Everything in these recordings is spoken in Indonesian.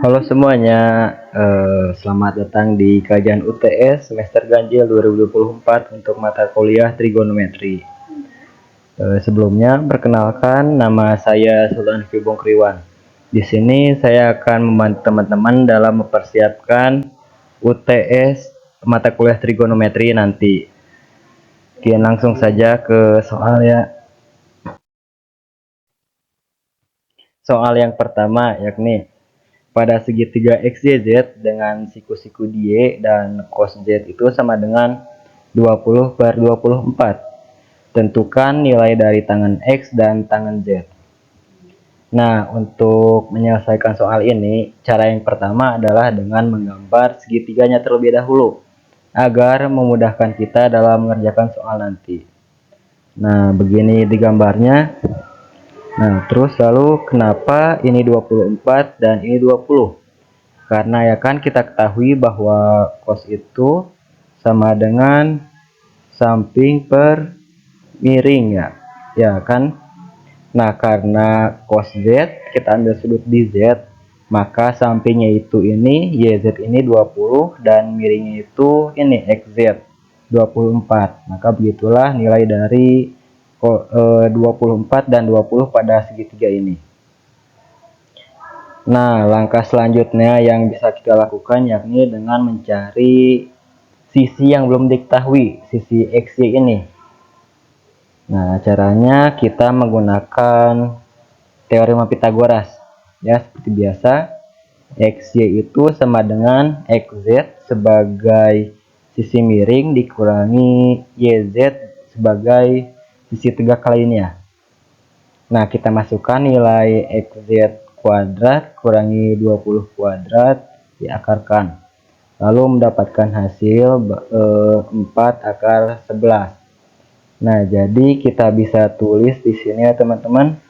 Halo semuanya, selamat datang di kajian UTS semester ganjil 2024 untuk mata kuliah trigonometri. Sebelumnya, perkenalkan nama saya Sultan Fibong Kriwan. Di sini saya akan membantu teman-teman dalam mempersiapkan UTS mata kuliah trigonometri nanti. Oke, langsung saja ke soal ya. Soal yang pertama yakni pada segitiga XYZ dengan siku-siku die dan cos Z itu sama dengan 20/24. Tentukan nilai dari tangan X dan tangan Z. Nah, untuk menyelesaikan soal ini, cara yang pertama adalah dengan menggambar segitiganya terlebih dahulu, agar memudahkan kita dalam mengerjakan soal nanti. Nah, begini digambarnya. Nah, terus lalu kenapa ini 24 dan ini 20? Karena ya kan kita ketahui bahwa cos itu sama dengan samping per miring ya. Ya kan? Nah, karena cos Z kita ambil sudut di Z, maka sampingnya itu ini YZ ini 20 dan miringnya itu ini XZ 24. Maka begitulah nilai dari 24 dan 20 pada segitiga ini. Nah, langkah selanjutnya yang bisa kita lakukan yakni dengan mencari sisi yang belum diketahui, sisi XY ini. Nah, caranya kita menggunakan teorema Pitagoras. Ya, seperti biasa, XY itu sama dengan XZ sebagai sisi miring dikurangi YZ sebagai sisi tegak lainnya. Nah, kita masukkan nilai XZ kuadrat kurangi 20 kuadrat diakarkan. Lalu mendapatkan hasil 4 akar 11. Nah, jadi kita bisa tulis di sini ya teman-teman,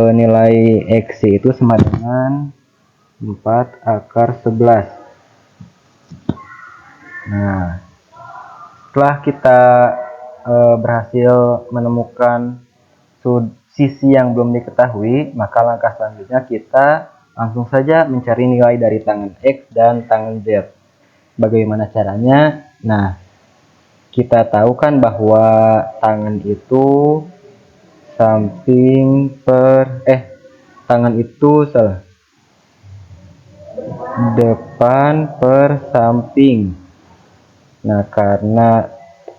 nilai X itu sama dengan 4 akar 11. Nah, setelah kita berhasil menemukan sisi yang belum diketahui, maka langkah selanjutnya kita langsung saja mencari nilai dari tangan X dan tangan Z. Bagaimana caranya? Nah, kita tahu kan bahwa tangan itu samping per tangan itu salah, depan per samping. Nah, karena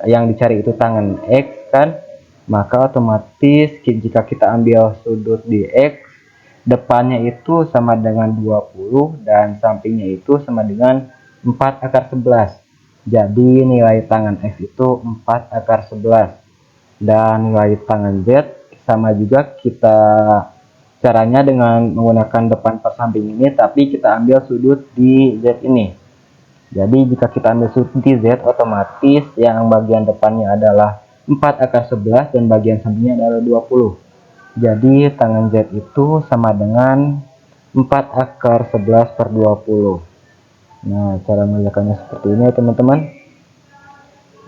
yang dicari itu tangan X kan, maka otomatis jika kita ambil sudut di X, depannya itu sama dengan 20 dan sampingnya itu sama dengan 4 akar 11. Jadi nilai tangan X itu 4 akar 11. Dan nilai tangan Z sama juga, kita caranya dengan menggunakan depan per samping ini, tapi kita ambil sudut di Z ini. Jadi jika kita ambil sudut di Z, otomatis yang bagian depannya adalah 4 akar 11 dan bagian sampingnya adalah 20. Jadi tangan Z itu sama dengan 4 akar 11 per 20. Nah, cara mengerjakannya seperti ini ya teman-teman.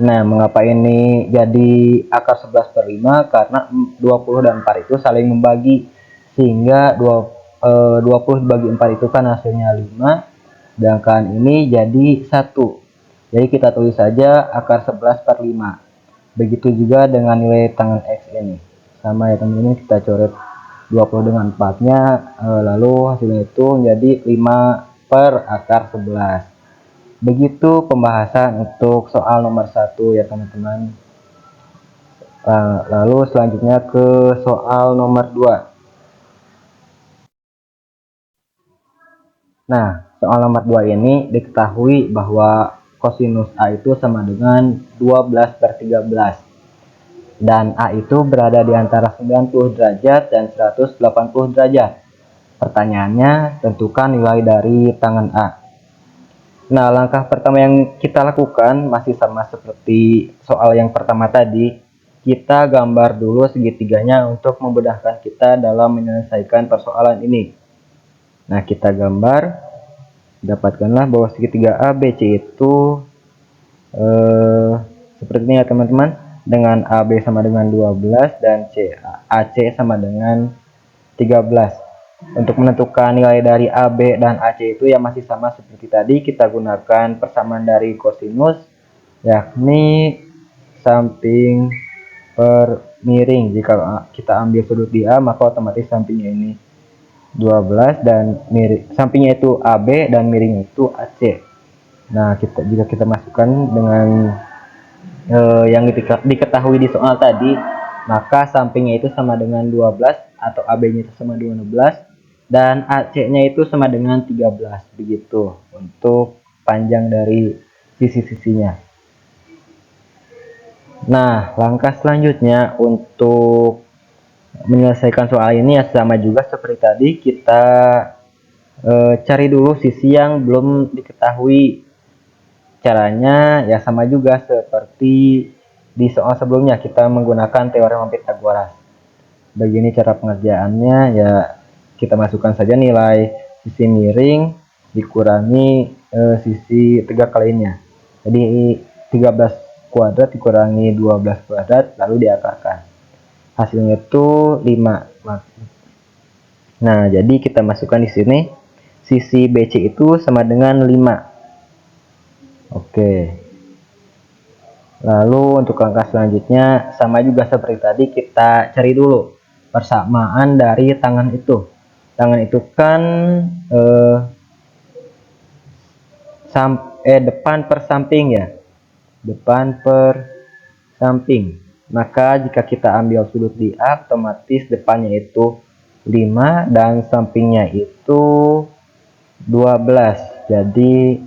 Nah, mengapa ini jadi akar 11 per 5? Karena 20 dan 4 itu saling membagi. Sehingga 20 dibagi 4 itu kan hasilnya 5. Sedangkan ini jadi 1. Jadi kita tulis saja akar 11 per 5. Begitu juga dengan nilai tangan X ini. Sama ya teman-teman, kita coret 20 dengan 4-nya, lalu hasilnya itu menjadi 5 per akar 11. Begitu pembahasan untuk soal nomor 1 ya teman-teman. Lalu selanjutnya ke soal nomor 2. Nah, soal nomor 2 ini diketahui bahwa kosinus A itu sama dengan 12 per 13. Dan A itu berada di antara 90 derajat dan 180 derajat. Pertanyaannya, tentukan nilai dari tangan A. Nah, langkah pertama yang kita lakukan masih sama seperti soal yang pertama tadi. Kita gambar dulu segitiganya untuk memudahkan kita dalam menyelesaikan persoalan ini. Nah, kita gambar, dapatkanlah bahwa segitiga ABC itu seperti ini ya teman-teman, dengan AB sama dengan 12 dan AC sama dengan 13. Untuk menentukan nilai dari AB dan AC itu yang masih sama seperti tadi, kita gunakan persamaan dari kosinus, yakni samping per miring. Jika kita ambil sudut di A, maka otomatis sampingnya ini 12 dan miring, sampingnya itu AB dan miringnya itu AC. Nah, jika kita masukkan dengan yang diketahui di soal tadi, maka sampingnya itu sama dengan 12 atau AB-nya itu sama dengan 12 dan AC-nya itu sama dengan 13. Begitu untuk panjang dari sisi-sisinya. Nah, langkah selanjutnya untuk menyelesaikan soal ini ya sama juga seperti tadi, kita cari dulu sisi yang belum diketahui. Caranya ya sama juga seperti di soal sebelumnya, kita menggunakan teorema Pythagoras. Begini cara pengerjaannya, ya kita masukkan saja nilai sisi miring dikurangi sisi tegak lainnya. Jadi 13 kuadrat dikurangi 12 kuadrat lalu diakarkan. Hasilnya itu 5. Nah, jadi kita masukkan di sini sisi BC itu sama dengan 5. Oke. Lalu untuk langkah selanjutnya sama juga seperti tadi, kita cari dulu persamaan dari tangan itu. Tangan itu kan depan per samping ya. Depan per samping. Maka jika kita ambil sudut di A, otomatis depannya itu 5 dan sampingnya itu 12. Jadi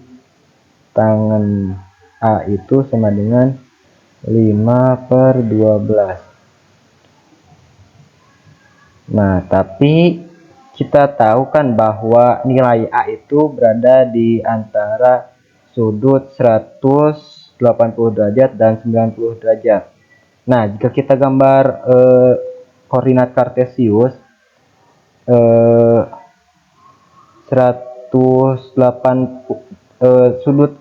tangan A itu sama dengan 5/12. Nah, tapi kita tahu kan bahwa nilai A itu berada di antara sudut 180 derajat dan 90 derajat. Nah, jika kita gambar koordinat kartesius 180 sudut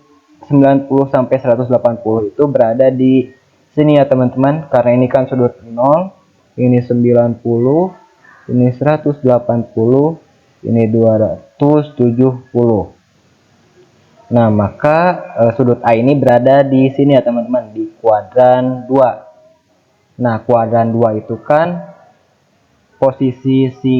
90 sampai 180 itu berada di sini ya teman-teman, karena ini kan sudut 0, ini 90, ini 180, ini 270. Nah, maka sudut A ini berada di sini ya teman-teman, di kuadran 2. Nah, kuadran 2 itu kan posisi si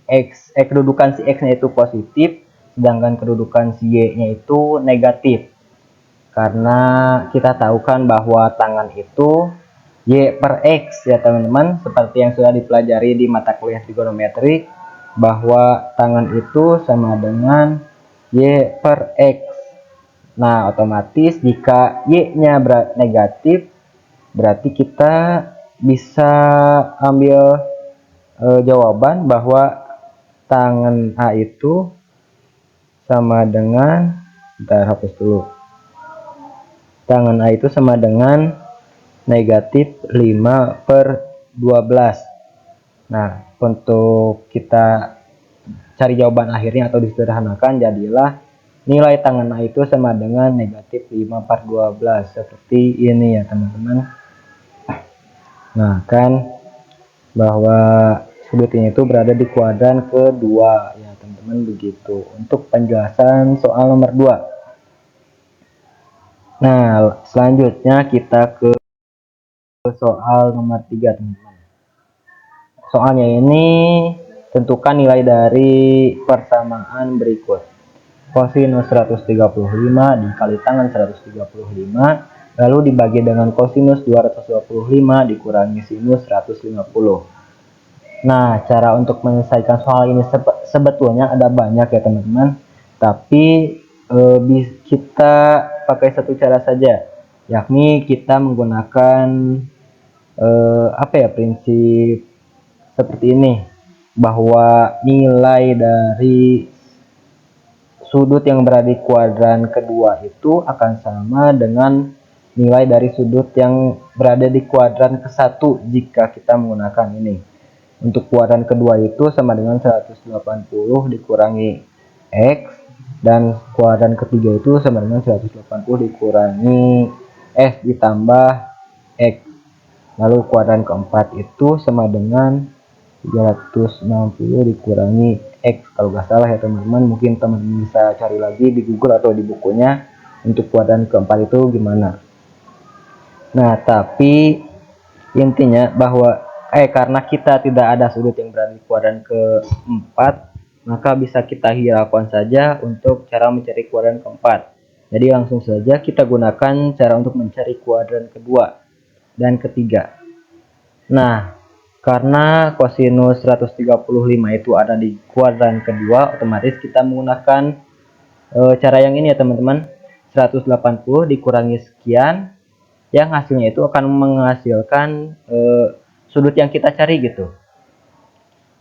X, kedudukan si X-nya itu positif, sedangkan kedudukan si Y-nya itu negatif. Karena kita tahu kan bahwa tangan itu Y per X ya teman-teman, seperti yang sudah dipelajari di mata kuliah trigonometri, bahwa tangan itu sama dengan Y per X. Nah, otomatis jika Y-nya negatif, berarti kita bisa ambil jawaban bahwa tangan A itu sama dengan, kita hapus dulu, tangan A itu sama dengan negatif 5/12. Nah, untuk kita cari jawaban akhirnya atau disederhanakan, jadilah nilai tangan A itu sama dengan negatif 5/12 seperti ini ya teman-teman. Nah, kan bahwa sudut ini itu berada di kuadran kedua ya teman-teman, begitu untuk penjelasan soal nomor 2. Nah, selanjutnya kita ke soal nomor 3 teman-teman. Soalnya ini tentukan nilai dari persamaan berikut. Kosinus 135 dikali tangan 135 lalu dibagi dengan kosinus 225 dikurangi sinus 150. Nah, cara untuk menyelesaikan soal ini sebetulnya ada banyak ya teman-teman, tapi kita pakai satu cara saja, yakni kita menggunakan prinsip seperti ini, bahwa nilai dari sudut yang berada di kuadran kedua itu akan sama dengan nilai dari sudut yang berada di kuadran ke-1 jika kita menggunakan ini. Untuk kuadran kedua itu sama dengan 180 dikurangi X, dan kuadran ketiga itu sama dengan 180 dikurangi S ditambah X. Lalu kuadran keempat itu sama dengan 360 dikurangi X, kalau nggak salah ya teman-teman. Mungkin teman-teman bisa cari lagi di Google atau di bukunya untuk kuadran keempat itu gimana. Nah, tapi intinya bahwa karena kita tidak ada sudut yang berada di kuadran keempat, maka bisa kita hiraukan saja untuk cara mencari kuadran keempat. Jadi langsung saja kita gunakan cara untuk mencari kuadran kedua dan ketiga. Nah, karena kosinus 135 itu ada di kuadran kedua, otomatis kita menggunakan cara yang ini ya teman-teman. 180 dikurangi sekian, yang hasilnya itu akan menghasilkan sudut yang kita cari gitu.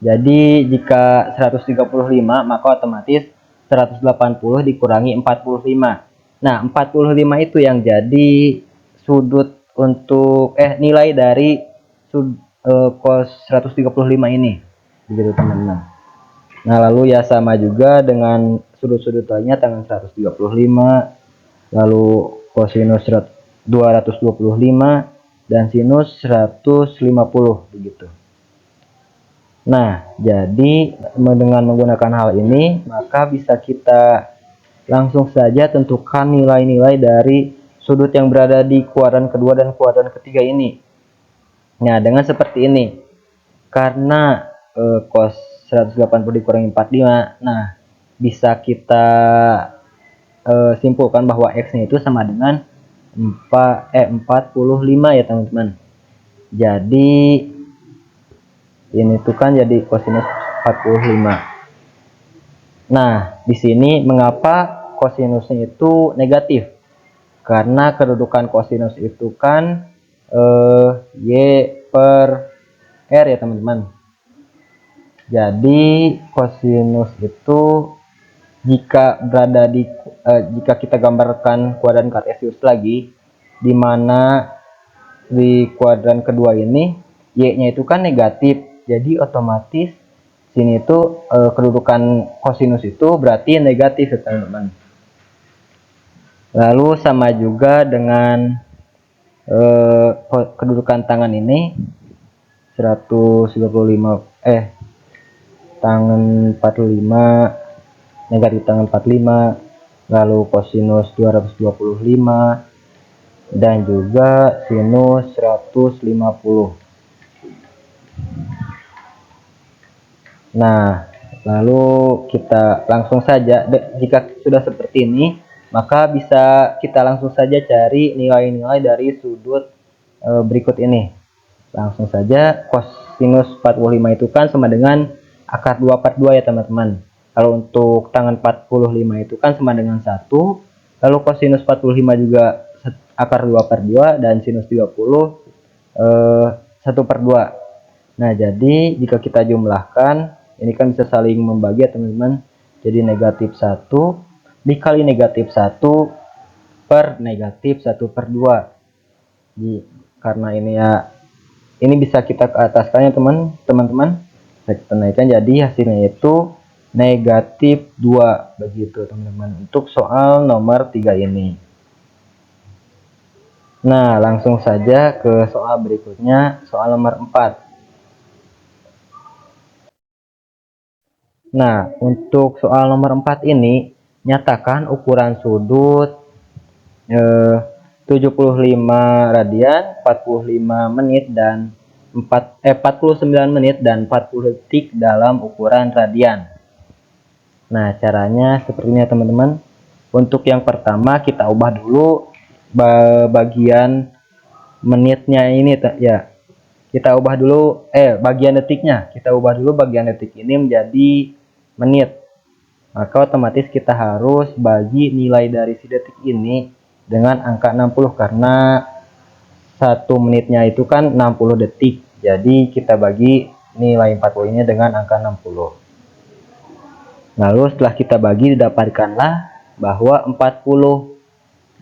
Jadi jika 135, maka otomatis 180 dikurangi 45. Nah, 45 itu yang jadi sudut untuk nilai dari cos 135 ini. Begitu teman-teman. Nah, lalu ya sama juga dengan sudut-sudut lainnya, tangan 135, lalu kosinus 225 dan sinus 150 begitu. Nah, jadi dengan menggunakan hal ini, maka bisa kita langsung saja tentukan nilai-nilai dari sudut yang berada di kuadran kedua dan kuadran ketiga ini. Nah, dengan seperti ini, karena cos 180 dikurangi 45, nah bisa kita simpulkan bahwa X-nya itu sama dengan 45 ya teman-teman. Jadi ini tuh kan jadi kosinus 45. Nah, di sini mengapa kosinusnya itu negatif? Karena kedudukan kosinus itu kan Y per R ya teman-teman. Jadi kosinus itu jika berada di jika kita gambarkan kuadran kartesius lagi, di mana di kuadran kedua ini Y-nya itu kan negatif, jadi otomatis sini itu kedudukan kosinus itu berarti negatif ya teman-teman. Lalu sama juga dengan kedudukan tangan ini 135 tangan 45, negatif tangan 45, lalu kosinus 225 dan juga sinus 150. Nah, lalu kita langsung saja, jika sudah seperti ini, maka bisa kita langsung saja cari nilai-nilai dari sudut berikut ini. Langsung saja, kosinus 45 itu kan sama dengan akar 2 per 2 ya teman-teman. Kalau untuk tangan 45 itu kan sama dengan 1, lalu kosinus 45 juga akar 2 per 2, dan sinus 30 1 per 2. Nah, jadi jika kita jumlahkan, ini kan bisa saling membagi ya teman-teman. Jadi negatif 1 dikali negatif 1 per negatif 1 per 2. Jadi, karena ini ya, ini bisa kita ke ataskannya teman-teman. Kita naikkan, jadi hasilnya itu negatif 2 begitu teman-teman untuk soal nomor 3 ini. Nah, langsung saja ke soal berikutnya, soal nomor 4. Nah, untuk soal nomor 4 ini, nyatakan ukuran sudut 75 radian, 45 menit dan 49 menit dan 40 detik dalam ukuran radian. Nah, caranya seperti ini teman-teman. Untuk yang pertama kita ubah dulu bagian menitnya ini ya. Kita ubah dulu bagian detiknya. Kita ubah dulu bagian detik ini menjadi menit. Maka otomatis kita harus bagi nilai dari si detik ini dengan angka 60, karena 1 menitnya itu kan 60 detik. Jadi kita bagi nilai 40 ini dengan angka 60. Lalu setelah kita bagi, didapatkanlah bahwa 40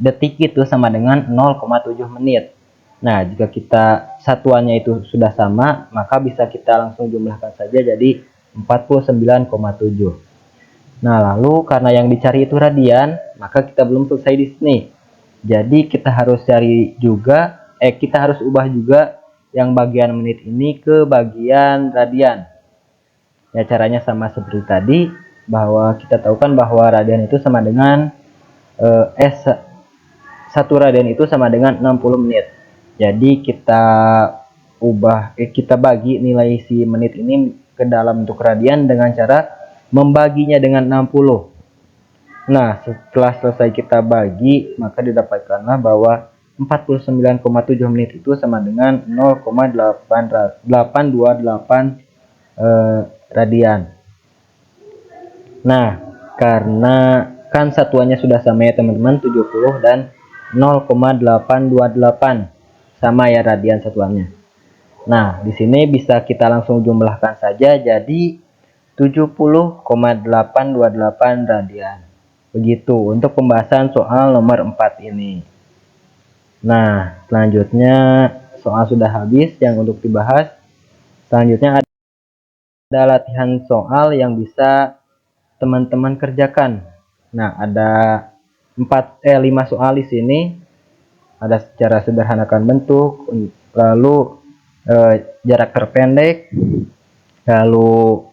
detik itu sama dengan 0,7 menit. Nah, jika kita satuannya itu sudah sama, maka bisa kita langsung jumlahkan saja jadi 49,7. Nah, lalu karena yang dicari itu radian, maka kita belum selesai di sini. Jadi kita harus cari juga, kita harus ubah juga yang bagian menit ini ke bagian radian. Ya caranya sama seperti tadi, bahwa kita tahu kan bahwa radian itu sama dengan 1 radian itu sama dengan 60 menit. Jadi kita bagi nilai si menit ini ke dalam bentuk radian dengan cara membaginya dengan 60. Nah, setelah selesai kita bagi, maka didapatkanlah bahwa 49,7 menit itu sama dengan 0,828 radian. Nah, karena kan satuannya sudah sama ya teman-teman, 70 dan 0,828 sama ya radian satuannya. Nah, di sini bisa kita langsung jumlahkan saja jadi 70,828 radian. Begitu untuk pembahasan soal nomor 4 ini. Nah, selanjutnya soal sudah habis yang untuk dibahas. Selanjutnya ada latihan soal yang bisa teman-teman kerjakan. Nah, ada 5 soal di sini. Ada secara sederhanakan bentuk, lalu jarak terpendek, lalu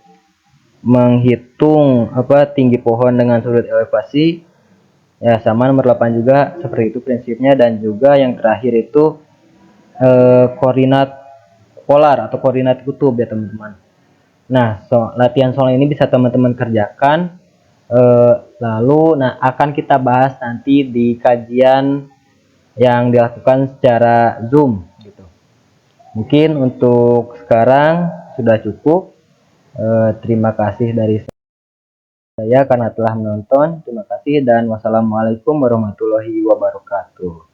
menghitung tinggi pohon dengan sudut elevasi. Ya, sama nomor 8 juga seperti itu prinsipnya, dan juga yang terakhir itu koordinat polar atau koordinat kutub ya teman-teman. Nah, latihan soal ini bisa teman-teman kerjakan. Lalu akan kita bahas nanti di kajian yang dilakukan secara Zoom gitu. Mungkin untuk sekarang sudah cukup. Terima kasih dari saya karena telah menonton. Terima kasih dan wassalamualaikum warahmatullahi wabarakatuh.